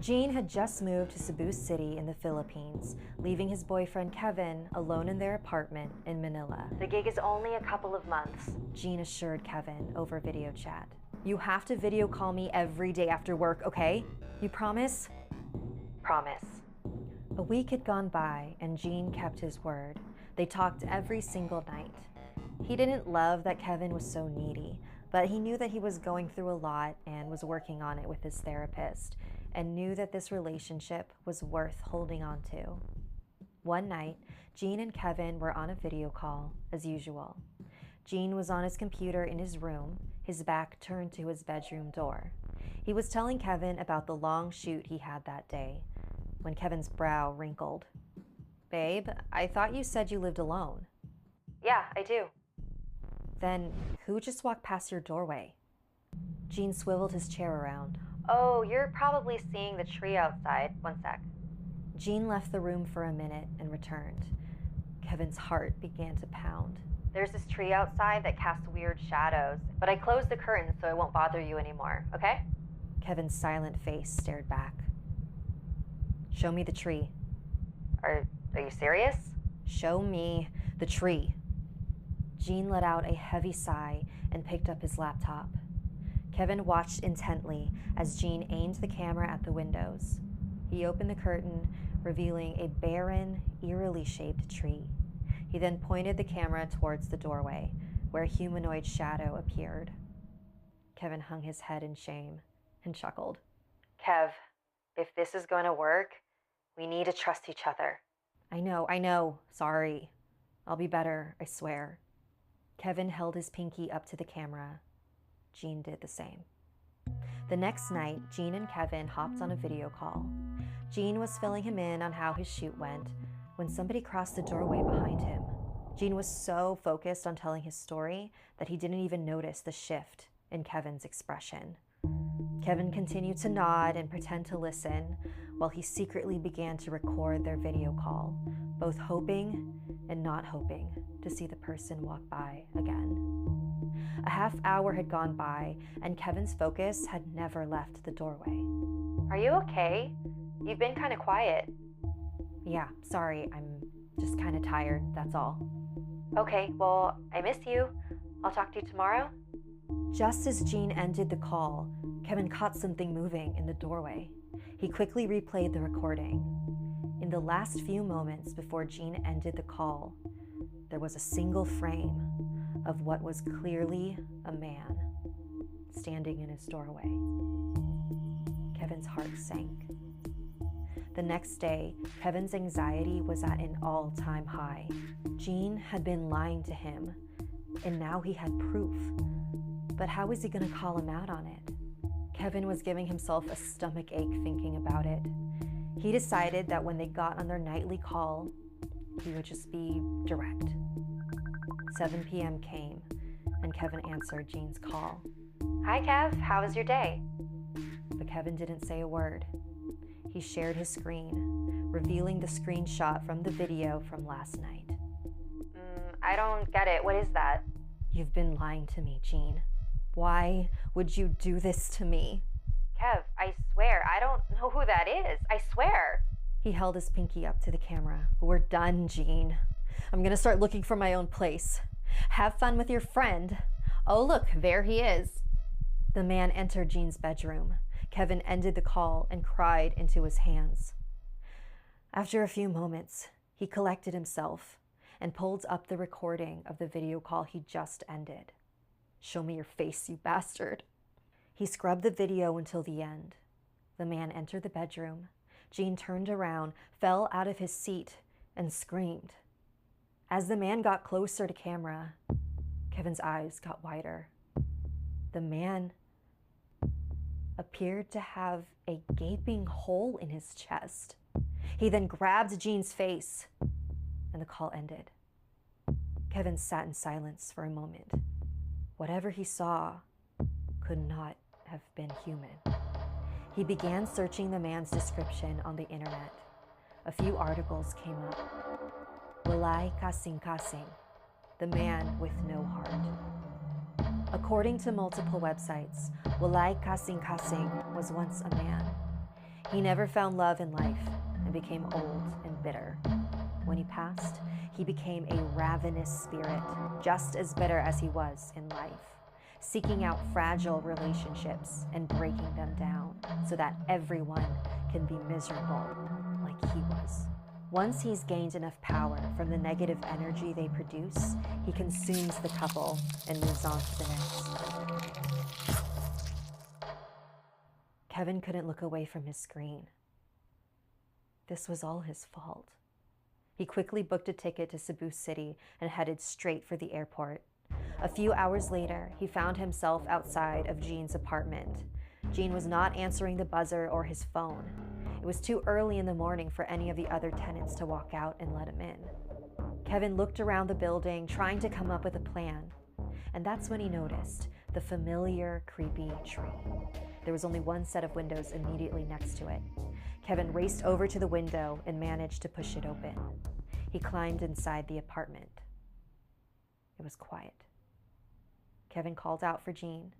Gene had just moved to Cebu City in the Philippines, leaving his boyfriend Kevin alone in their apartment in Manila. "The gig is only a couple of months," Gene assured Kevin over video chat. "You have to video call me every day after work, okay? You promise?" "Promise." A week had gone by and Gene kept his word. They talked every single night. He didn't love that Kevin was so needy, but he knew that he was going through a lot and was working on it with his therapist, and knew that this relationship was worth holding on to. One night, Gene and Kevin were on a video call, as usual. Gene was on his computer in his room, his back turned to his bedroom door. He was telling Kevin about the long shoot he had that day, when Kevin's brow wrinkled. "Babe, I thought you said you lived alone." "Yeah, I do." "Then who just walked past your doorway?" Gene swiveled his chair around. "Oh, you're probably seeing the tree outside. One sec." Gene left the room for a minute and returned. Kevin's heart began to pound. "There's this tree outside that casts weird shadows, but I closed the curtains so it won't bother you anymore, okay?" Kevin's silent face stared back. "Show me the tree." Are you serious?" "Show me the tree." Gene let out a heavy sigh and picked up his laptop. Kevin watched intently as Gene aimed the camera at the windows. He opened the curtain, revealing a barren, eerily shaped tree. He then pointed the camera towards the doorway, where a humanoid shadow appeared. Kevin hung his head in shame and chuckled. "Kev, if this is going to work, we need to trust each other." I know. Sorry. I'll be better, I swear." Kevin held his pinky up to the camera. Gene did the same. The next night, Gene and Kevin hopped on a video call. Gene was filling him in on how his shoot went when somebody crossed the doorway behind him. Gene was so focused on telling his story that he didn't even notice the shift in Kevin's expression. Kevin continued to nod and pretend to listen while he secretly began to record their video call, both hoping and not hoping to see the person walk by again. A half hour had gone by and Kevin's focus had never left the doorway. "Are you okay? You've been kind of quiet." "Yeah, sorry, I'm just kind of tired, that's all." "Okay, well, I miss you. I'll talk to you tomorrow." Just as Gene ended the call, Kevin caught something moving in the doorway. He quickly replayed the recording. In the last few moments before Gene ended the call, there was a single frame of what was clearly a man standing in his doorway. Kevin's heart sank. The next day, Kevin's anxiety was at an all-time high. Gene had been lying to him, and now he had proof. But how was he going to call him out on it? Kevin was giving himself a stomach ache thinking about it. He decided that when they got on their nightly call, he would just be direct. 7 p.m. came, and Kevin answered Gene's call. "Hi, Kev. How was your day?" But Kevin didn't say a word. He shared his screen, revealing the screenshot from the video from last night. I don't get it. What is that?" "You've been lying to me, Gene. Why would you do this to me?" "Kev, I swear, I don't know who that is. I swear." He held his pinky up to the camera. "We're done, Gene. I'm gonna start looking for my own place. Have fun with your friend. Oh, look, there he is." The man entered Gene's bedroom. Kevin ended the call and cried into his hands. After a few moments, he collected himself and pulled up the recording of the video call he just ended. "Show me your face, you bastard." He scrubbed the video until the end. The man entered the bedroom. Gene turned around, fell out of his seat, and screamed. As the man got closer to camera, Kevin's eyes got wider. The man appeared to have a gaping hole in his chest. He then grabbed Gene's face, and the call ended. Kevin sat in silence for a moment. Whatever he saw could not have been human. He began searching the man's description on the internet. A few articles came up. Walay kasing-kasing, the man with no heart. According to multiple websites, Walay kasing-kasing was once a man. He never found love in life and became old and bitter. When he passed, he became a ravenous spirit, just as bitter as he was in life, seeking out fragile relationships and breaking them down so that everyone can be miserable like he was. Once he's gained enough power from the negative energy they produce, he consumes the couple and moves on to the next. Kevin couldn't look away from his screen. This was all his fault. He quickly booked a ticket to Cebu City and headed straight for the airport. A few hours later, he found himself outside of Jean's apartment. Jean was not answering the buzzer or his phone. It was too early in the morning for any of the other tenants to walk out and let him in. Kevin looked around the building, trying to come up with a plan. And that's when he noticed the familiar, creepy tree. There was only one set of windows immediately next to it. Kevin raced over to the window and managed to push it open. He climbed inside the apartment. It was quiet. Kevin called out for Jean.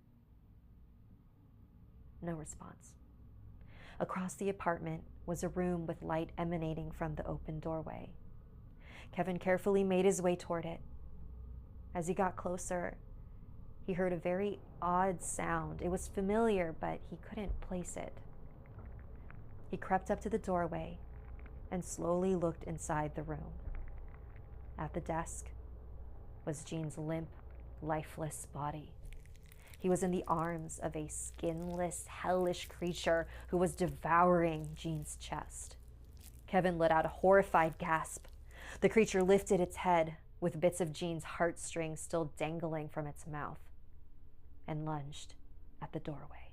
No response. Across the apartment was a room with light emanating from the open doorway. Kevin carefully made his way toward it. As he got closer, he heard a very odd sound. It was familiar, but he couldn't place it. He crept up to the doorway and slowly looked inside the room. At the desk was Jean's limp, lifeless body. He was in the arms of a skinless, hellish creature who was devouring Jean's chest. Kevin let out a horrified gasp. The creature lifted its head, with bits of Jean's heartstrings still dangling from its mouth, and lunged at the doorway.